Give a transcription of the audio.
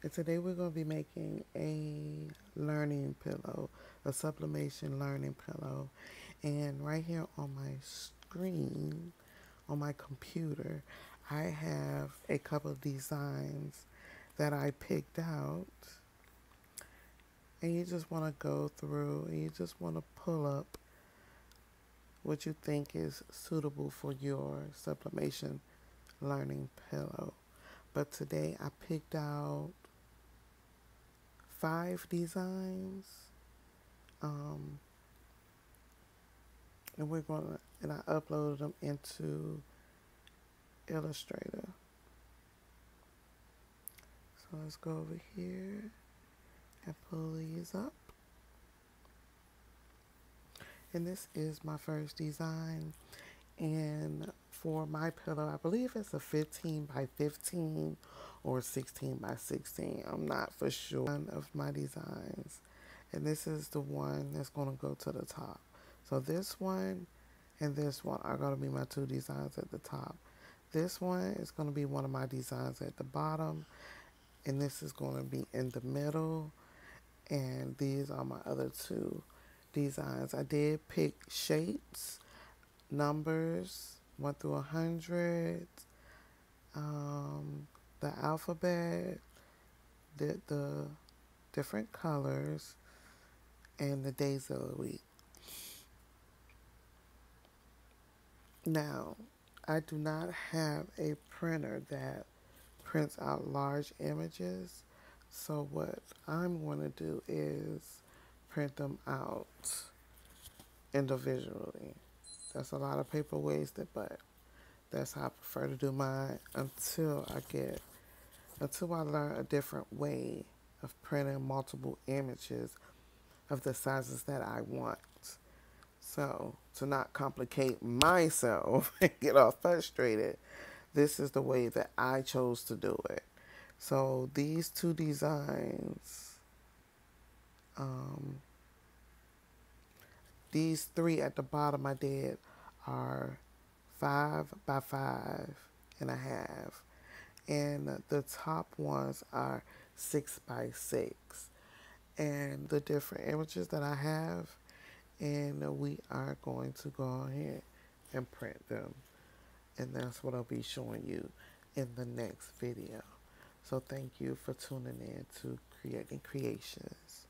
And today we're going to be making a learning pillow, a sublimation learning pillow. And right here on my screen, on my computer, I have a couple of designs that I picked out. And you just want to go through and you just want to pull up what you think is suitable for your sublimation learning pillow. But today I picked out 5 designs, and I uploaded them into Illustrator. So let's go over here and pull these up. And this is my first design. And for my pillow, I believe it's a 15 by 15 or 16 by 16. I'm not for sure. One of my designs. And this is the one that's going to go to the top. So this one and this one are going to be my 2 designs at the top. This one is going to be one of my designs at the bottom. And this is going to be in the middle. And these are my other 2 designs. I did pick shapes, numbers, 1 through 100, the alphabet, the different colors, and the days of the week. Now, I do not have a printer that prints out large images, so what I'm going to do is print them out individually. That's a lot of paper wasted, but that's how I prefer to do mine until I learn a different way of printing multiple images of the sizes that I want. So, to not complicate myself and get all frustrated, this is the way that I chose to do it. So, these 2 designs, these 3 at the bottom I did are 5 by 5.5. And the top ones are 6 by 6. And the different images that I have, and we are going to go ahead and print them. And that's what I'll be showing you in the next video. So thank you for tuning in to Creating Creations.